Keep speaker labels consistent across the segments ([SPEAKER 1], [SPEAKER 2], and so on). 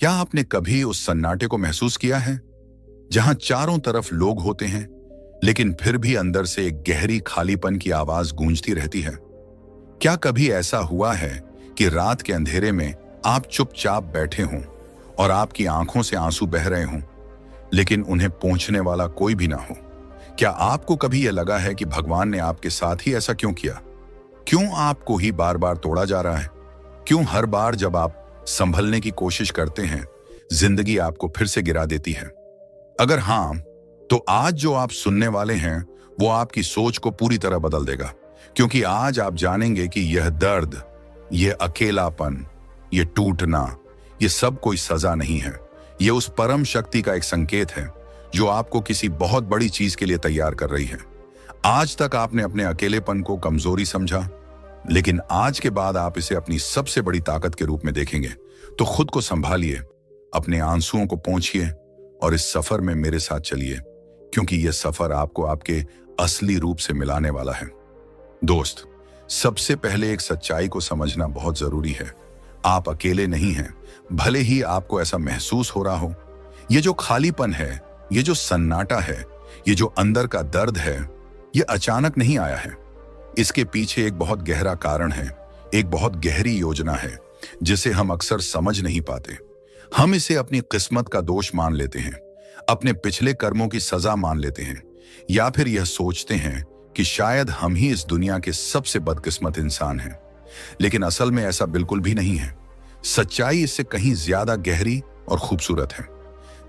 [SPEAKER 1] क्या आपने कभी उस सन्नाटे को महसूस किया है जहां चारों तरफ लोग होते हैं लेकिन फिर भी अंदर से एक गहरी खालीपन की आवाज गूंजती रहती है? क्या कभी ऐसा हुआ है कि रात के अंधेरे में आप चुपचाप बैठे हों और आपकी आंखों से आंसू बह रहे हों लेकिन उन्हें पहुंचने वाला कोई भी ना हो? क्या आपको कभी यह लगा है कि भगवान ने आपके साथ ही ऐसा क्यों किया? क्यों आपको ही बार बार तोड़ा जा रहा है? क्यों हर बार जब आप संभलने की कोशिश करते हैं जिंदगी आपको फिर से गिरा देती है? अगर हाँ, तो आज जो आप सुनने वाले हैं वो आपकी सोच को पूरी तरह बदल देगा, क्योंकि आज आप जानेंगे कि यह दर्द, यह अकेलापन, यह टूटना, यह सब कोई सजा नहीं है। यह उस परम शक्ति का एक संकेत है जो आपको किसी बहुत बड़ी चीज के लिए तैयार कर रही है। आज तक आपने अपने अकेलेपन को कमजोरी समझा, लेकिन आज के बाद आप इसे अपनी सबसे बड़ी ताकत के रूप में देखेंगे। तो खुद को संभालिए, अपने आंसुओं को पोंछिए और इस सफर में मेरे साथ चलिए, क्योंकि यह सफर आपको आपके असली रूप से मिलाने वाला है। दोस्त, सबसे पहले एक सच्चाई को समझना बहुत जरूरी है। आप अकेले नहीं हैं, भले ही आपको ऐसा महसूस हो रहा हो। ये जो खालीपन है, ये जो सन्नाटा है, ये जो अंदर का दर्द है, ये अचानक नहीं आया है। इसके पीछे एक बहुत गहरा कारण है, एक बहुत गहरी योजना है जिसे हम अक्सर समझ नहीं पाते। हम इसे अपनी किस्मत का दोष मान लेते हैं, अपने पिछले कर्मों की सजा मान लेते हैं, या फिर यह सोचते हैं कि शायद हम ही इस दुनिया के सबसे बदकिस्मत इंसान हैं। लेकिन असल में ऐसा बिल्कुल भी नहीं है। सच्चाई इससे कहीं ज्यादा गहरी और खूबसूरत है।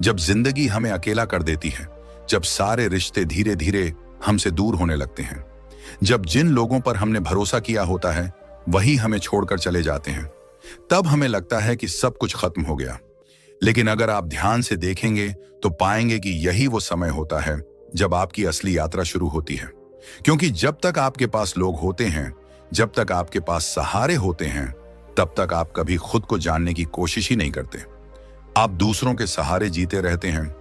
[SPEAKER 1] जब जिंदगी हमें अकेला कर देती है, जब सारे रिश्ते धीरे धीरे हमसे दूर होने लगते हैं, जब जिन लोगों पर हमने भरोसा किया होता है वही हमें छोड़कर चले जाते हैं, तब हमें लगता है कि सब कुछ खत्म हो गया। लेकिन अगर आप ध्यान से देखेंगे तो पाएंगे कि यही वो समय होता है जब आपकी असली यात्रा शुरू होती है। क्योंकि जब तक आपके पास लोग होते हैं, जब तक आपके पास सहारे होते हैं, तब तक आप कभी खुद को जानने की कोशिश ही नहीं करते। आप दूसरों के सहारे जीते रहते हैं,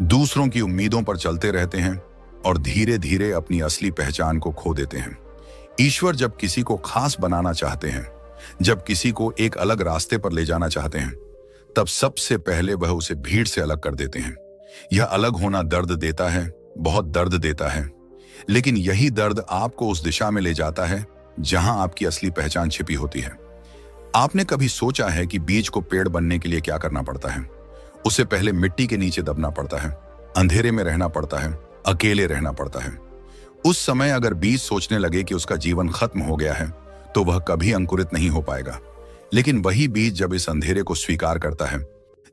[SPEAKER 1] दूसरों की उम्मीदों पर चलते रहते हैं और धीरे धीरे अपनी असली पहचान को खो देते हैं। ईश्वर जब किसी को खास बनाना चाहते हैं, जब किसी को एक अलग रास्ते पर ले जाना चाहते हैं, तब सबसे पहले वह उसे भीड़ से अलग कर देते हैं। यह अलग होना दर्द देता है, बहुत दर्द देता है, लेकिन यही दर्द आपको उस दिशा में ले जाता है जहां आपकी असली पहचान छिपी होती है। आपने कभी सोचा है कि बीज को पेड़ बनने के लिए क्या करना पड़ता है? उसे पहले मिट्टी के नीचे दबना पड़ता है, अंधेरे में रहना पड़ता है, अकेले रहना पड़ता है। उस समय अगर बीज सोचने लगे कि उसका जीवन खत्म हो गया है तो वह कभी अंकुरित नहीं हो पाएगा। लेकिन वही बीज जब इस अंधेरे को स्वीकार करता है,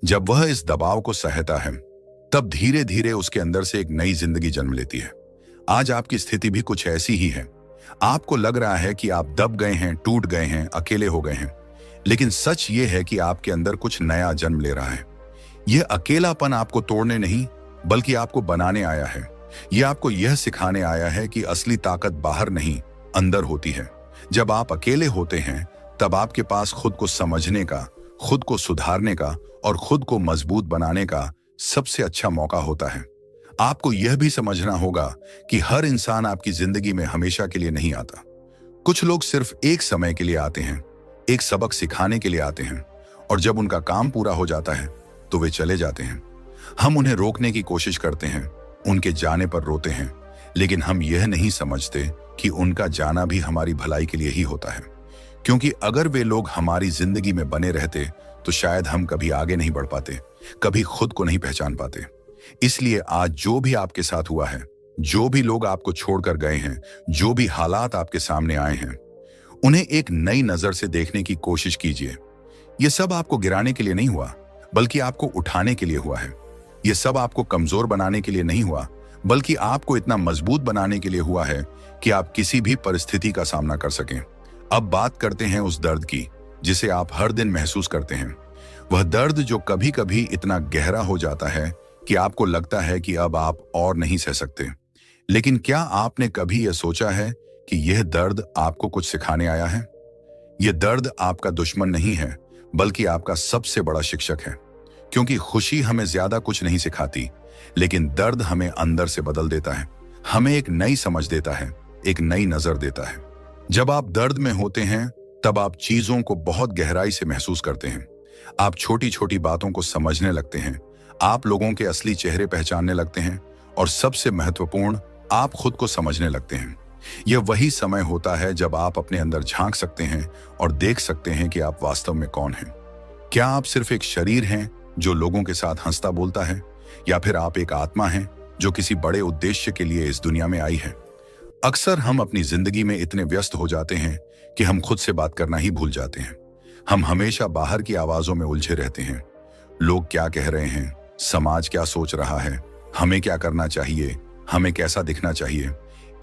[SPEAKER 1] जब वह इस दबाव को सहता है, तब धीरे धीरे उसके अंदर से एक नई जिंदगी जन्म लेती है। आज आपकी स्थिति भी कुछ ऐसी ही है। आपको लग रहा है कि आप दब गए हैं, टूट गए हैं, अकेले हो गए हैं, लेकिन सच ये है कि आपके अंदर कुछ नया जन्म ले रहा है। यह अकेलापन आपको तोड़ने नहीं बल्कि आपको बनाने आया है। यह आपको यह सिखाने आया है कि असली ताकत बाहर नहीं, अंदर होती है। जब आप अकेले होते हैं तब आपके पास खुद को समझने का, खुद को सुधारने का और खुद को मजबूत बनाने का सबसे अच्छा मौका होता है। आपको यह भी समझना होगा कि हर इंसान आपकी जिंदगी में हमेशा के लिए नहीं आता। कुछ लोग सिर्फ एक समय के लिए आते हैं, एक सबक सिखाने के लिए आते हैं, और जब उनका काम पूरा हो जाता है तो वे चले जाते हैं। हम उन्हें रोकने की कोशिश करते हैं, उनके जाने पर रोते हैं, लेकिन हम यह नहीं समझते कि उनका जाना भी हमारी भलाई के लिए ही होता है। क्योंकि अगर वे लोग हमारी जिंदगी में बने रहते तो शायद हम कभी आगे नहीं बढ़ पाते, कभी खुद को नहीं पहचान पाते। इसलिए आज जो भी आपके साथ हुआ है, जो भी लोग आपको छोड़कर गए हैं, जो भी हालात आपके सामने आए हैं, उन्हें एक नई नजर से देखने की कोशिश कीजिए। यह सब आपको गिराने के लिए नहीं हुआ, बल्कि आपको उठाने के लिए हुआ है। यह सब आपको कमजोर बनाने के लिए नहीं हुआ, बल्कि आपको इतना मजबूत बनाने के लिए हुआ है कि आप किसी भी परिस्थिति का सामना कर सकें। अब बात करते हैं उस दर्द की जिसे आप हर दिन महसूस करते हैं। वह दर्द जो कभी कभी इतना गहरा हो जाता है कि आपको लगता है कि अब आप और नहीं सह सकते। लेकिन क्या आपने कभी यह सोचा है कि यह दर्द आपको कुछ सिखाने आया है? यह दर्द आपका दुश्मन नहीं है, बल्कि आपका सबसे बड़ा शिक्षक है। क्योंकि खुशी हमें ज्यादा कुछ नहीं सिखाती, लेकिन दर्द हमें अंदर से बदल देता है, हमें एक नई समझ देता है, एक नई नजर देता है। जब आप दर्द में होते हैं तब आप चीजों को बहुत गहराई से महसूस करते हैं। आप छोटी छोटी बातों को समझने लगते हैं, आप लोगों के असली चेहरे पहचानने लगते हैं और सबसे महत्वपूर्ण, आप खुद को समझने लगते हैं। यह वही समय होता है जब आप अपने अंदर झांक सकते हैं और देख सकते हैं कि आप वास्तव में कौन हैं। क्या आप सिर्फ एक शरीर हैं जो लोगों के साथ हंसता बोलता है, या फिर आप एक आत्मा हैं जो किसी बड़े उद्देश्य के लिए इस दुनिया में आई है? अक्सर हम अपनी जिंदगी में इतने व्यस्त हो जाते हैं कि हम खुद से बात करना ही भूल जाते हैं। हम हमेशा बाहर की आवाजों में उलझे रहते हैं। लोग क्या कह रहे हैं, समाज क्या सोच रहा है, हमें क्या करना चाहिए, हमें कैसा दिखना चाहिए,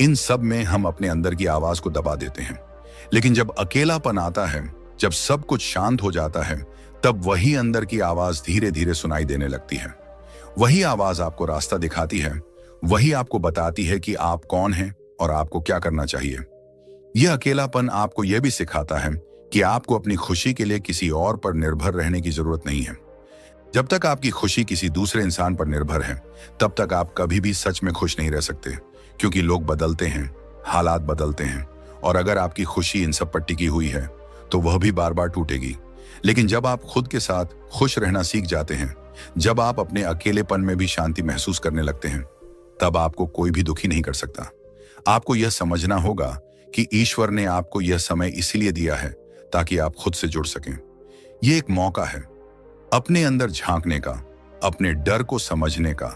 [SPEAKER 1] इन सब में हम अपने अंदर की आवाज को दबा देते हैं। लेकिन जब अकेलापन आता है, जब सब कुछ शांत हो जाता है, तब वही अंदर की आवाज धीरे धीरे सुनाई देने लगती है। वही आवाज आपको रास्ता दिखाती है, वही आपको बताती है कि आप कौन हैं और आपको क्या करना चाहिए। यह अकेलापन आपको यह भी सिखाता है कि आपको अपनी खुशी के लिए किसी और पर निर्भर रहने की जरूरत नहीं है। जब तक आपकी खुशी किसी दूसरे इंसान पर निर्भर है, तब तक आप कभी भी सच में खुश नहीं रह सकते, क्योंकि लोग बदलते हैं, हालात बदलते हैं, और अगर आपकी खुशी इन सब पर टिकी हुई है तो वह भी बार बार टूटेगी। लेकिन जब आप खुद के साथ खुश रहना सीख जाते हैं, जब आप अपने अकेलेपन में भी शांति महसूस करने लगते हैं, तब आपको कोई भी दुखी नहीं कर सकता। आपको यह समझना होगा कि ईश्वर ने आपको यह समय इसीलिए दिया है ताकि आप खुद से जुड़ सकें। यह एक मौका है अपने अंदर झांकने का, अपने डर को समझने का,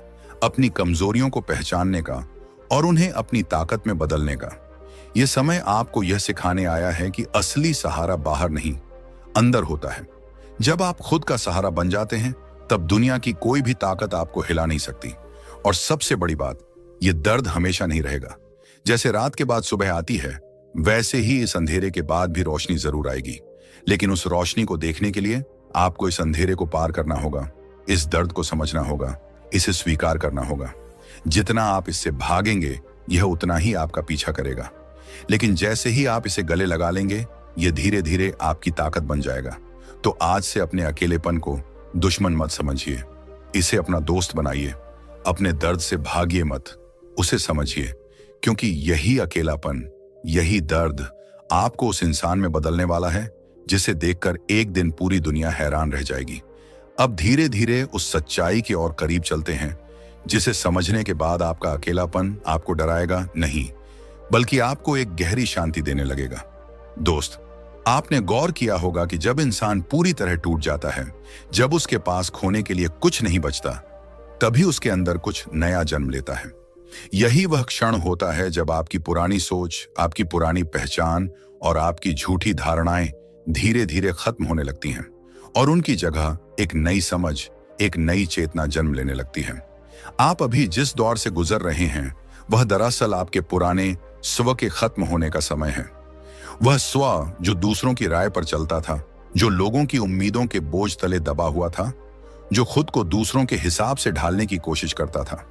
[SPEAKER 1] अपनी कमजोरियों को पहचानने का और उन्हें अपनी ताकत में बदलने का। यह समय आपको यह सिखाने आया है कि असली सहारा बाहर नहीं, अंदर होता है। जब आप खुद का सहारा बन जाते हैं, तब दुनिया की कोई भी ताकत आपको हिला नहीं सकती। और सबसे बड़ी बात, यह दर्द हमेशा नहीं रहेगा। जैसे रात के बाद सुबह आती है, वैसे ही इस अंधेरे के बाद भी रोशनी जरूर आएगी। लेकिन उस रोशनी को देखने के लिए आपको इस अंधेरे को पार करना होगा, इस दर्द को समझना होगा, इसे स्वीकार करना होगा। जितना आप इससे भागेंगे, यह उतना ही आपका पीछा करेगा। लेकिन जैसे ही आप इसे गले लगा लेंगे, यह धीरे धीरे आपकी ताकत बन जाएगा। तो आज से अपने अकेलेपन को दुश्मन मत समझिए, इसे अपना दोस्त बनाइए। अपने दर्द से भागिए मत, उसे समझिए, क्योंकि यही अकेलापन, यही दर्द आपको उस इंसान में बदलने वाला है जिसे देखकर एक दिन पूरी दुनिया हैरान रह जाएगी। अब धीरे धीरे उस सच्चाई की ओर करीब चलते हैं, जिसे समझने के बाद आपका अकेलापन आपको डराएगा नहीं, बल्कि आपको एक गहरी शांति देने लगेगा। दोस्त, आपने गौर किया होगा कि जब इंसान पूरी तरह टूट जाता है, जब उसके पास खोने के लिए कुछ नहीं बचता, तभी उसके अंदर कुछ नया जन्म लेता है। यही वह क्षण होता है जब आपकी पुरानी सोच, आपकी पुरानी पहचान और आपकी झूठी धारणाएं धीरे धीरे खत्म होने लगती हैं और उनकी जगह एक नई समझ, एक नई चेतना जन्म लेने लगती है। आप अभी जिस दौर से गुजर रहे हैं, वह दरअसल आपके पुराने स्व के खत्म होने का समय है। वह स्व जो दूसरों की राय पर चलता था, जो लोगों की उम्मीदों के बोझ तले दबा हुआ था, जो खुद को दूसरों के हिसाब से ढालने की कोशिश करता था,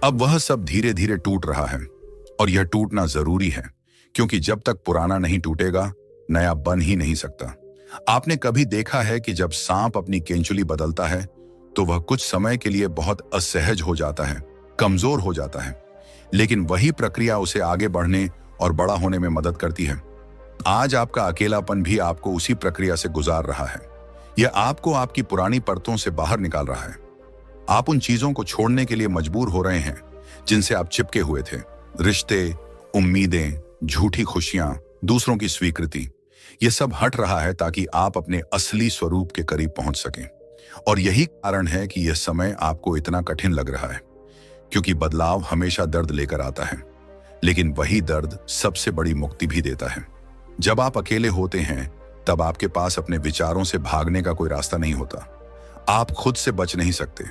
[SPEAKER 1] अब वह सब धीरे धीरे टूट रहा है। और यह टूटना जरूरी है, क्योंकि जब तक पुराना नहीं टूटेगा, नया बन ही नहीं सकता। आपने कभी देखा है कि जब सांप अपनी केंचुली बदलता है, तो वह कुछ समय के लिए बहुत असहज हो जाता है, कमजोर हो जाता है, लेकिन वही प्रक्रिया उसे आगे बढ़ने और बड़ा होने में मदद करती है। आज आपका अकेलापन भी आपको उसी प्रक्रिया से गुजार रहा है। यह आपको आपकी पुरानी परतों से बाहर निकाल रहा है। आप उन चीजों को छोड़ने के लिए मजबूर हो रहे हैं जिनसे आप चिपके हुए थे। रिश्ते, उम्मीदें, झूठी खुशियां, दूसरों की स्वीकृति, यह सब हट रहा है ताकि आप अपने असली स्वरूप के करीब पहुंच सकें। और यही कारण है कि यह समय आपको इतना कठिन लग रहा है, क्योंकि बदलाव हमेशा दर्द लेकर आता है, लेकिन वही दर्द सबसे बड़ी मुक्ति भी देता है। जब आप अकेले होते हैं, तब आपके पास अपने विचारों से भागने का कोई रास्ता नहीं होता। आप खुद से बच नहीं सकते,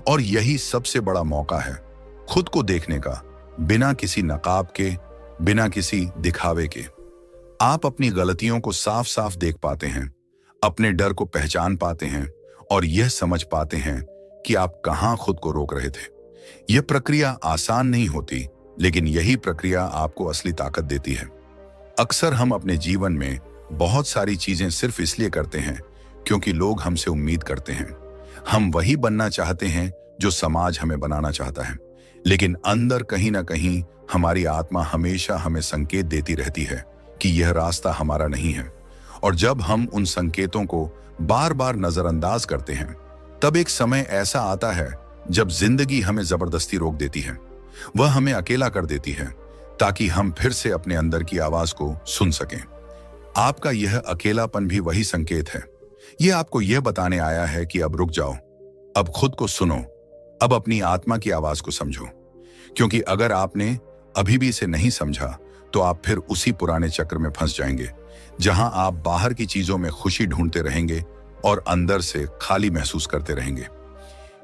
[SPEAKER 1] और यही सबसे बड़ा मौका है खुद को देखने का, बिना किसी नकाब के, बिना किसी दिखावे के। आप अपनी गलतियों को साफ साफ देख पाते हैं, अपने डर को पहचान पाते हैं और यह समझ पाते हैं कि आप कहां खुद को रोक रहे थे। यह प्रक्रिया आसान नहीं होती, लेकिन यही प्रक्रिया आपको असली ताकत देती है। अक्सर हम अपने जीवन में बहुत सारी चीजें सिर्फ इसलिए करते हैं क्योंकि लोग हमसे उम्मीद करते हैं। हम वही बनना चाहते हैं जो समाज हमें बनाना चाहता है, लेकिन अंदर कहीं ना कहीं हमारी आत्मा हमेशा हमें संकेत देती रहती है कि यह रास्ता हमारा नहीं है। और जब हम उन संकेतों को बार बार नजरअंदाज करते हैं, तब एक समय ऐसा आता है जब जिंदगी हमें जबरदस्ती रोक देती है। वह हमें अकेला कर देती है ताकि हम फिर से अपने अंदर की आवाज को सुन सकें। आपका यह अकेलापन भी वही संकेत है। यह आपको यह बताने आया है कि अब रुक जाओ, अब खुद को सुनो, अब अपनी आत्मा की आवाज को समझो। क्योंकि अगर आपने अभी भी इसे नहीं समझा तो आप फिर उसी पुराने चक्र में फंस जाएंगे, जहां आप बाहर की चीजों में खुशी ढूंढते रहेंगे और अंदर से खाली महसूस करते रहेंगे।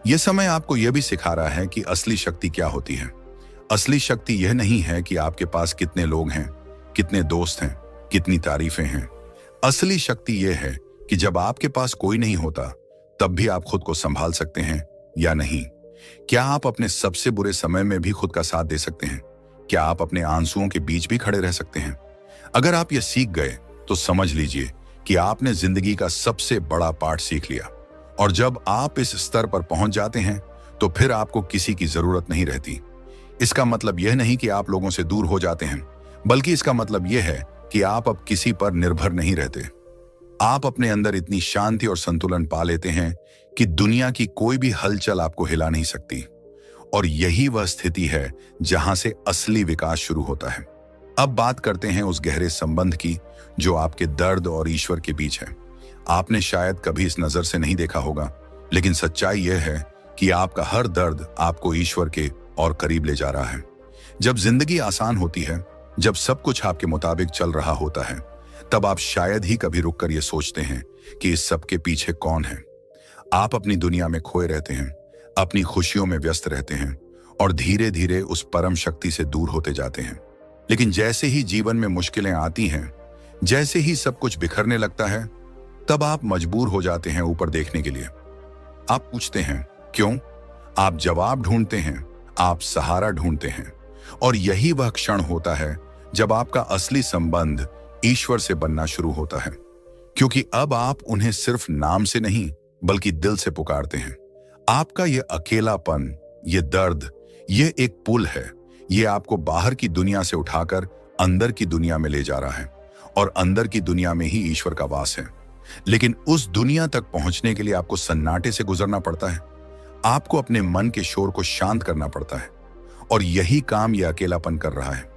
[SPEAKER 1] यह समय आपको यह भी सिखा रहा है कि असली शक्ति क्या होती है। असली शक्ति यह नहीं है कि आपके पास कितने लोग हैं, कितने दोस्त हैं, कितनी तारीफें हैं। असली शक्ति यह है कि जब आपके पास कोई नहीं होता तब भी आप खुद को संभाल सकते हैं या नहीं। क्या आप अपने सबसे बुरे समय में भी खुद का साथ दे सकते हैं? क्या आप अपने आंसुओं के बीच भी खड़े रह सकते हैं? अगर आप यह सीख गए तो समझ लीजिए कि आपने जिंदगी का सबसे बड़ा पाठ सीख लिया। और जब आप इस स्तर पर पहुंच जाते हैं तो फिर आपको किसी की जरूरत नहीं रहती। इसका मतलब यह नहीं कि आप लोगों से दूर हो जाते हैं, बल्कि इसका मतलब यह है कि आप अब किसी पर निर्भर नहीं रहते। आप अपने अंदर इतनी शांति और संतुलन पा लेते हैं कि दुनिया की कोई भी हलचल आपको हिला नहीं सकती। और यही वह स्थिति है जहां से असली विकास शुरू होता है। अब बात करते हैं उस गहरे संबंध की जो आपके दर्द और ईश्वर के बीच है। आपने शायद कभी इस नजर से नहीं देखा होगा, लेकिन सच्चाई यह है कि आपका हर दर्द आपको ईश्वर के और करीब ले जा रहा है। जब जिंदगी आसान होती है, जब सब कुछ आपके मुताबिक चल रहा होता है, तब आप शायद ही कभी रुककर ये सोचते हैं कि इस सब के पीछे कौन है। आप अपनी दुनिया में खोए रहते हैं, अपनी खुशियों में व्यस्त रहते हैं और धीरे धीरे उस परम शक्ति से दूर होते जाते हैं। लेकिन जैसे ही जीवन में मुश्किलें आती हैं, जैसे ही सब कुछ बिखरने लगता है, तब आप मजबूर हो जाते हैं ऊपर देखने के लिए। आप पूछते हैं क्यों? आप जवाब ढूंढते हैं, आप सहारा ढूंढते हैं। और यही वह क्षण होता है जब आपका असली संबंध ईश्वर से बनना शुरू होता है। क्योंकि अब आप उन्हें सिर्फ नाम से नहीं बल्कि दिल से पुकारते हैं। आपका यह अकेलापन, यह दर्द, यह एक पुल है। यह आपको बाहर की दुनिया से उठाकर अंदर की दुनिया में ले जा रहा है और अंदर की दुनिया में ही ईश्वर का वास है। लेकिन उस दुनिया तक पहुंचने के लिए आपको सन्नाटे से गुजरना पड़ता है। आपको अपने मन के शोर को शांत करना पड़ता है और यही काम यह अकेलापन कर रहा है।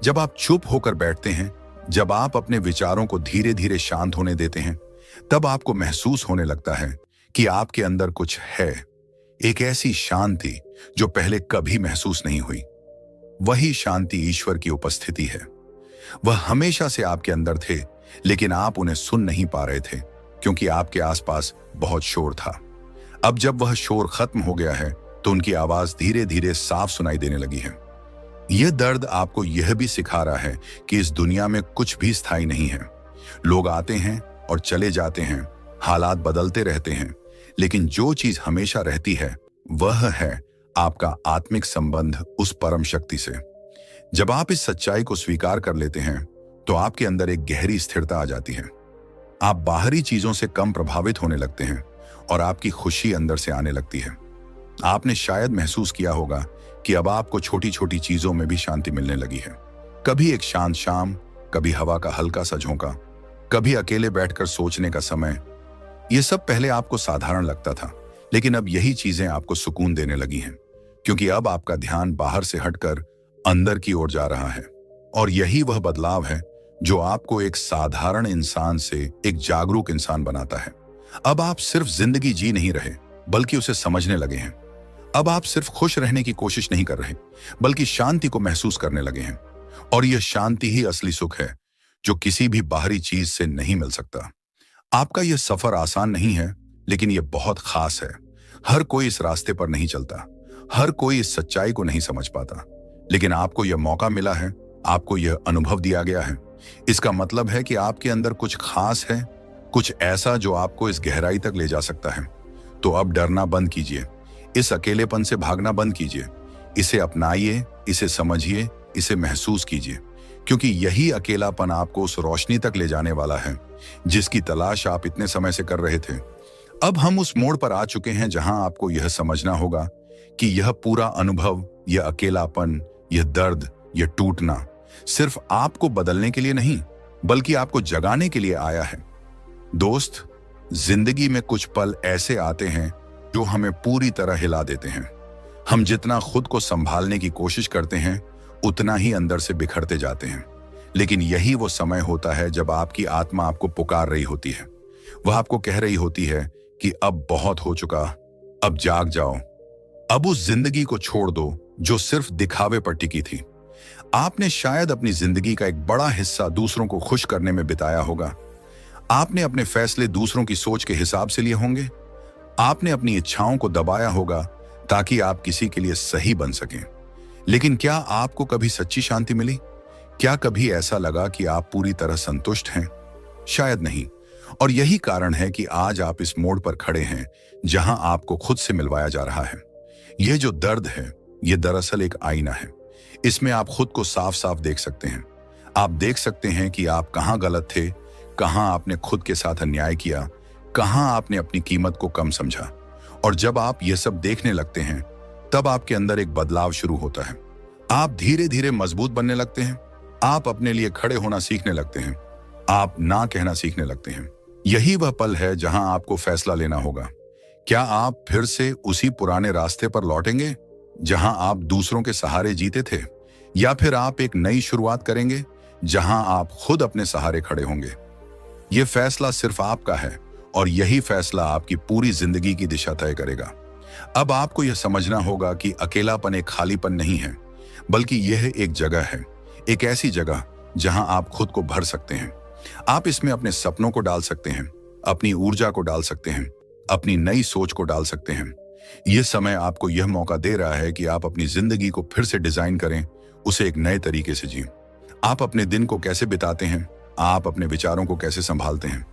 [SPEAKER 1] जब आप चुप होकर बैठते हैं, जब आप अपने विचारों को धीरे धीरे शांत होने देते हैं, तब आपको महसूस होने लगता है कि आपके अंदर कुछ है, एक ऐसी शांति जो पहले कभी महसूस नहीं हुई। वही शांति ईश्वर की उपस्थिति है। वह हमेशा से आपके अंदर थे, लेकिन आप उन्हें सुन नहीं पा रहे थे क्योंकि आपके आसपास बहुत शोर था। अब जब वह शोर खत्म हो गया है तो उनकी आवाज धीरे धीरे साफ सुनाई देने लगी है। यह दर्द आपको यह भी सिखा रहा है कि इस दुनिया में कुछ भी स्थायी नहीं है। लोग आते हैं और चले जाते हैं, हालात बदलते रहते हैं, लेकिन जो चीज हमेशा रहती है वह है आपका आत्मिक संबंध उस परम शक्ति से। जब आप इस सच्चाई को स्वीकार कर लेते हैं तो आपके अंदर एक गहरी स्थिरता आ जाती है। आप बाहरी चीजों से कम प्रभावित होने लगते हैं और आपकी खुशी अंदर से आने लगती है। आपने शायद महसूस किया होगा कि अब आपको छोटी छोटी चीजों में भी शांति मिलने लगी है। कभी एक शांत शाम, कभी हवा का हल्का सा झोंका, कभी अकेले बैठकर सोचने का समय। यह सब पहले आपको साधारण लगता था, लेकिन अब यही चीजें आपको सुकून देने लगी हैं, क्योंकि अब आपका ध्यान बाहर से हटकर अंदर की ओर जा रहा है। और यही वह बदलाव है जो आपको एक साधारण इंसान से एक जागरूक इंसान बनाता है। अब आप सिर्फ जिंदगी जी नहीं रहे, बल्कि उसे समझने लगे हैं। अब आप सिर्फ खुश रहने की कोशिश नहीं कर रहे, बल्कि शांति को महसूस करने लगे हैं। और यह शांति ही असली सुख है जो किसी भी बाहरी चीज से नहीं मिल सकता। आपका यह सफर आसान नहीं है, लेकिन यह बहुत खास है। हर कोई इस रास्ते पर नहीं चलता, हर कोई इस सच्चाई को नहीं समझ पाता, लेकिन आपको यह मौका मिला है, आपको यह अनुभव दिया गया है। इसका मतलब है कि आपके अंदर कुछ खास है, कुछ ऐसा जो आपको इस गहराई तक ले जा सकता है। तो अब डरना बंद कीजिए, इस अकेलेपन से भागना बंद कीजिए। इसे अपनाइए, इसे समझिए, इसे महसूस कीजिए, क्योंकि यही अकेलापन आपको उस रोशनी तक ले जाने वाला है जिसकी तलाश आप इतने समय से कर रहे थे। अब हम उस मोड़ पर आ चुके हैं जहां आपको यह समझना होगा कि यह पूरा अनुभव, यह अकेलापन, यह दर्द, यह टूटना सिर्फ आपको बदलने के लिए नहीं, बल्कि आपको जगाने के लिए आया है। दोस्त, जिंदगी में कुछ पल ऐसे आते हैं जो हमें पूरी तरह हिला देते हैं। हम जितना खुद को संभालने की कोशिश करते हैं उतना ही अंदर से बिखरते जाते हैं। लेकिन यही वो समय होता है जब आपकी आत्मा आपको पुकार रही होती है। वह आपको कह रही होती है कि अब बहुत हो चुका, अब जाग जाओ, अब उस जिंदगी को छोड़ दो जो सिर्फ दिखावे पर टिकी थी। आपने शायद अपनी जिंदगी का एक बड़ा हिस्सा दूसरों को खुश करने में बिताया होगा। आपने अपने फैसले दूसरों की सोच के हिसाब से लिए होंगे। आपने अपनी इच्छाओं को दबाया होगा ताकि आप किसी के लिए सही बन सकें। लेकिन क्या आपको कभी सच्ची शांति मिली? क्या कभी ऐसा लगा कि आप पूरी तरह संतुष्ट हैं? शायद नहीं। और यही कारण है कि आज आप इस मोड़ पर खड़े हैं जहां आपको खुद से मिलवाया जा रहा है। यह जो दर्द है, यह दरअसल एक आईना है। इसमें आप खुद को साफ साफ देख सकते हैं। आप देख सकते हैं कि आप कहां गलत थे, कहां आपने खुद के साथ अन्याय किया, कहां आपने अपनी कीमत को कम समझा। और जब आप ये सब देखने लगते हैं तब आपके अंदर एक बदलाव शुरू होता है। आप धीरे धीरे मजबूत बनने लगते हैं। आप अपने लिए खड़े होना सीखने लगते हैं। आप ना कहना सीखने लगते हैं। यही वह पल है जहां आपको फैसला लेना होगा। क्या आप फिर से उसी पुराने रास्ते पर लौटेंगे जहां आप दूसरों के सहारे जीते थे, या फिर आप एक नई शुरुआत करेंगे जहां आप खुद अपने सहारे खड़े होंगे? यह फैसला सिर्फ आपका है और यही फैसला आपकी पूरी जिंदगी की दिशा तय करेगा। अब आपको यह समझना होगा कि अकेलापन एक खालीपन नहीं है, बल्कि यह एक जगह है, एक ऐसी जगह जहां आप खुद को भर सकते हैं। आप इसमें अपने सपनों को डाल सकते हैं, अपनी ऊर्जा को डाल सकते हैं, अपनी नई सोच को डाल सकते हैं। यह समय आपको यह मौका दे रहा है कि आप अपनी जिंदगी को फिर से डिजाइन करें, उसे एक नए तरीके से जिएं। आप अपने दिन को कैसे बिताते हैं, आप अपने विचारों को कैसे संभालते हैं,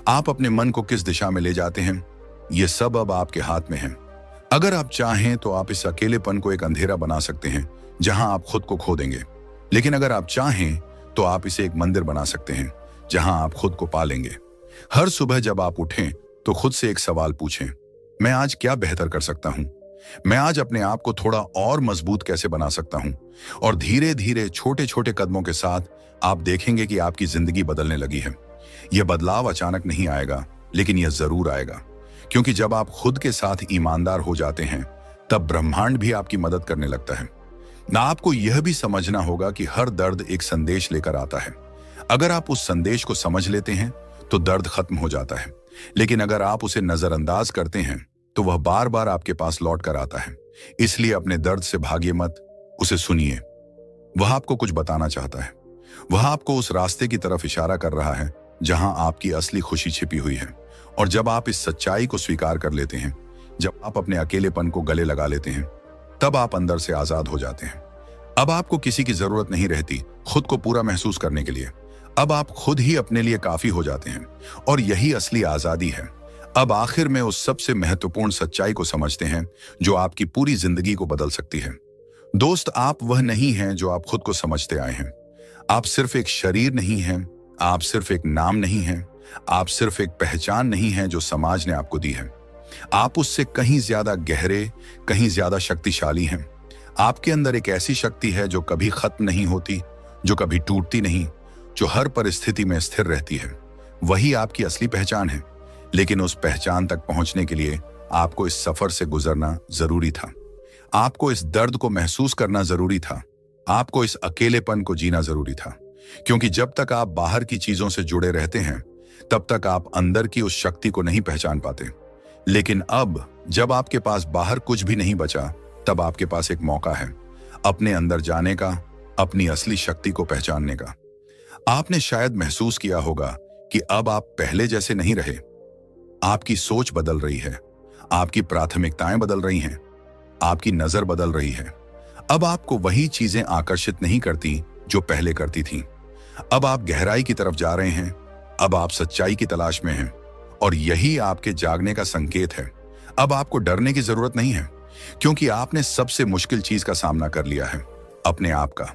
[SPEAKER 1] आप अपने मन को किस दिशा में ले जाते हैं, यह सब अब आपके हाथ में है। अगर आप चाहें तो आप इस अकेलेपन को एक अंधेरा बना सकते हैं जहां आप खुद को खो देंगे। लेकिन अगर आप चाहें तो आप इसे एक मंदिर बना सकते हैं जहां आप खुद को पालेंगे। हर सुबह जब आप उठें तो खुद से एक सवाल पूछें, मैं आज क्या बेहतर कर सकता हूं? मैं आज अपने आप को थोड़ा और मजबूत कैसे बना सकता हूं? और धीरे धीरे छोटे छोटे कदमों के साथ आप देखेंगे कि आपकी जिंदगी बदलने लगी है। यह बदलाव अचानक नहीं आएगा, लेकिन यह जरूर आएगा, क्योंकि जब आप खुद के साथ ईमानदार हो जाते हैं तब ब्रह्मांड भी आपकी मदद करने लगता है। ना आपको यह भी समझना होगा कि हर दर्द एक संदेश लेकर आता है। अगर आप उस संदेश को समझ लेते हैं तो दर्द खत्म हो जाता है, लेकिन अगर आप उसे नजरअंदाज करते हैं तो वह बार बार आपके पास लौट कर आता है। इसलिए अपने दर्द से भागिए मत, उसे सुनिए। वह आपको कुछ बताना चाहता है। वह आपको उस रास्ते की तरफ इशारा कर रहा है जहां आपकी असली खुशी छिपी हुई है। और जब आप इस सच्चाई को स्वीकार कर लेते हैं, जब आप अपने अकेलेपन को गले लगा लेते हैं, तब आप अंदर से आजाद हो जाते हैं। अब आपको किसी की जरूरत नहीं रहती खुद को पूरा महसूस करने के लिए। अब आप खुद ही अपने लिए काफी हो जाते हैं, और यही असली आजादी है। अब आखिर में उस सबसे महत्वपूर्ण सच्चाई को समझते हैं जो आपकी पूरी जिंदगी को बदल सकती है। दोस्त, आप वह नहीं हैं जो आप खुद को समझते आए हैं। आप सिर्फ एक शरीर नहीं हैं, आप सिर्फ एक नाम नहीं हैं, आप सिर्फ एक पहचान नहीं हैं जो समाज ने आपको दी है। आप उससे कहीं ज्यादा गहरे, कहीं ज्यादा शक्तिशाली हैं। आपके अंदर एक ऐसी शक्ति है जो कभी खत्म नहीं होती, जो कभी टूटती नहीं, जो हर परिस्थिति में स्थिर रहती है। वही आपकी असली पहचान है। लेकिन उस पहचान तक पहुंचने के लिए आपको इस सफर से गुजरना जरूरी था। आपको इस दर्द को महसूस करना जरूरी था। आपको इस अकेलेपन को जीना जरूरी था। क्योंकि जब तक आप बाहर की चीजों से जुड़े रहते हैं तब तक आप अंदर की उस शक्ति को नहीं पहचान पाते। लेकिन अब जब आपके पास बाहर कुछ भी नहीं बचा, तब आपके पास एक मौका है अपने अंदर जाने का, अपनी असली शक्ति को पहचानने का। आपने शायद महसूस किया होगा कि अब आप पहले जैसे नहीं रहे। आपकी सोच बदल रही है, आपकी प्राथमिकताएं बदल रही हैं, आपकी नजर बदल रही है। अब आपको वही चीजें आकर्षित नहीं करती जो पहले करती थीं। अब आप गहराई की तरफ जा रहे हैं। अब आप सच्चाई की तलाश में हैं, और यही आपके जागने का संकेत है। अब आपको डरने की जरूरत नहीं है, क्योंकि आपने सबसे मुश्किल चीज का सामना कर लिया है, अपने आप का।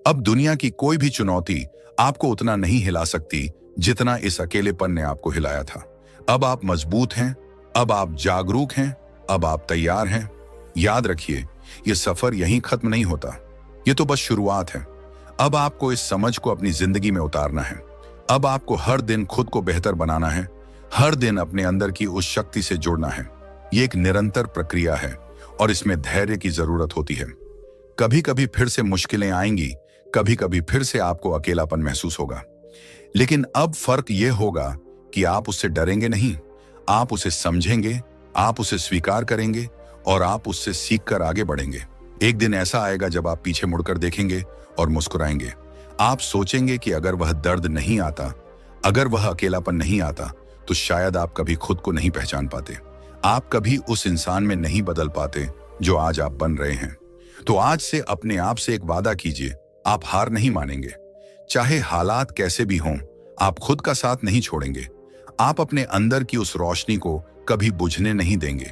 [SPEAKER 1] अब दुनिया की कोई भी चुनौती आपको उतना नहीं हिला सकती जितना इस अकेलेपन ने आपको हिलाया था। अब आप मजबूत हैं, अब आप जागरूक हैं, अब आप तैयार हैं। याद रखिए, यह सफर यहीं खत्म नहीं होता, यह तो बस शुरुआत है। अब आपको इस समझ को अपनी जिंदगी में उतारना है। अब आपको हर दिन खुद को बेहतर बनाना है, हर दिन अपने अंदर की उस शक्ति से जुड़ना है। ये एक निरंतर प्रक्रिया है और इसमें धैर्य की जरूरत होती है। कभी कभी फिर से मुश्किलें आएंगी, कभी कभी फिर से आपको अकेलापन महसूस होगा, लेकिन अब फर्क यह होगा कि आप उससे डरेंगे नहीं, आप उसे समझेंगे, आप उसे स्वीकार करेंगे और आप उससे सीखकर आगे बढ़ेंगे। एक दिन ऐसा आएगा जब आप पीछे मुड़कर देखेंगे और मुस्कुराएंगे। आप सोचेंगे कि अगर वह दर्द नहीं आता, अगर वह अकेलापन नहीं आता, तो शायद आप कभी खुद को नहीं पहचान पाते, आप कभी उस इंसान में नहीं बदल पाते जो आज आप बन रहे हैं। तो आज से अपने आप से एक वादा कीजिए, आप हार नहीं मानेंगे। चाहे हालात कैसे भी हों, आप खुद का साथ नहीं छोड़ेंगे। आप अपने अंदर की उस रोशनी को कभी बुझने नहीं देंगे,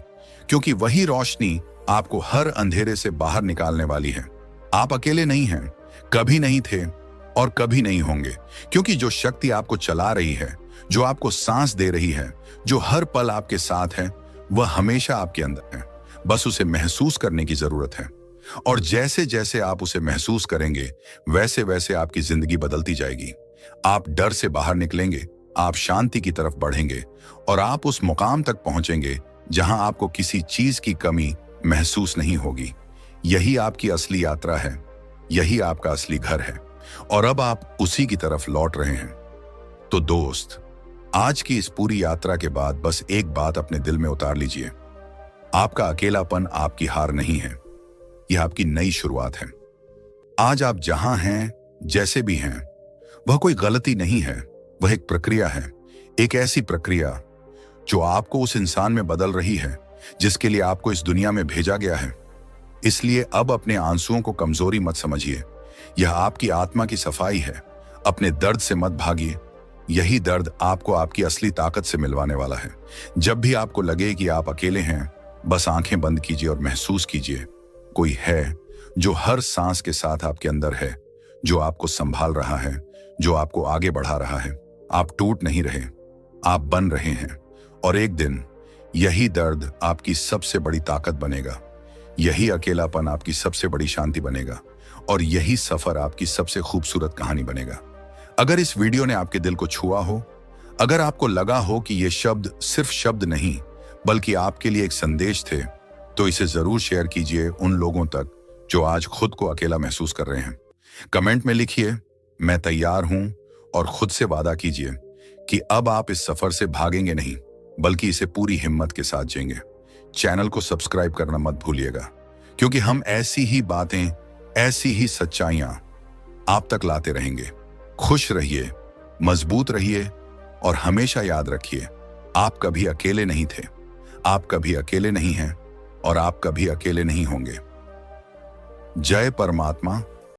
[SPEAKER 1] क्योंकि वही रोशनी आपको हर अंधेरे से बाहर निकालने वाली है। आप अकेले नहीं हैं, कभी नहीं थे और कभी नहीं होंगे, क्योंकि जो शक्ति आपको चला रही है, जो आपको सांस दे रही है, जो हर पल आपके साथ है, वह हमेशा आपके अंदर है। बस उसे महसूस करने की जरूरत है। और जैसे जैसे आप उसे महसूस करेंगे, वैसे वैसे आपकी जिंदगी बदलती जाएगी। आप डर से बाहर निकलेंगे, आप शांति की तरफ बढ़ेंगे और आप उस मुकाम तक पहुंचेंगे जहां आपको किसी चीज की कमी महसूस नहीं होगी। यही आपकी असली यात्रा है, यही आपका असली घर है और अब आप उसी की तरफ लौट रहे हैं। तो दोस्त, आज की इस पूरी यात्रा के बाद बस एक बात अपने दिल में उतार लीजिए, आपका अकेलापन आपकी हार नहीं है, यह आपकी नई शुरुआत है। आज आप जहां हैं, जैसे भी हैं, वह कोई गलती नहीं है, वह एक प्रक्रिया है। एक ऐसी प्रक्रिया जो आपको उस इंसान में बदल रही है जिसके लिए आपको इस दुनिया में भेजा गया है। इसलिए अब अपने आंसुओं को कमजोरी मत समझिए, यह आपकी आत्मा की सफाई है। अपने दर्द से मत भागिए, यही दर्द आपको आपकी असली ताकत से मिलवाने वाला है। जब भी आपको लगे कि आप अकेले हैं, बस आंखें बंद कीजिए और महसूस कीजिए, कोई है जो हर सांस के साथ आपके अंदर है, जो आपको संभाल रहा है, जो आपको आगे बढ़ा रहा है। आप टूट नहीं रहे, आप बन रहे हैं और एक दिन यही दर्द आपकी सबसे बड़ी ताकत बनेगा, यही अकेलापन आपकी सबसे बड़ी शांति बनेगा और यही सफर आपकी सबसे खूबसूरत कहानी बनेगा। अगर इस वीडियो ने आपके दिल को छुआ हो, अगर आपको लगा हो कि ये शब्द सिर्फ शब्द नहीं बल्कि आपके लिए एक संदेश थे, तो इसे जरूर शेयर कीजिए उन लोगों तक जो आज खुद को अकेला महसूस कर रहे हैं। कमेंट में लिखिए, मैं तैयार हूं, और खुद से वादा कीजिए कि अब आप इस सफर से भागेंगे नहीं बल्कि इसे पूरी हिम्मत के साथ जिएंगे। चैनल को सब्सक्राइब करना मत भूलिएगा, क्योंकि हम ऐसी ही बातें, ऐसी ही सच्चाइयां आप तक लाते रहेंगे। खुश रहिए, मजबूत रहिए और हमेशा याद रखिए, आप कभी अकेले नहीं थे, आप कभी अकेले नहीं हैं और आप कभी अकेले नहीं होंगे। जय परमात्मा।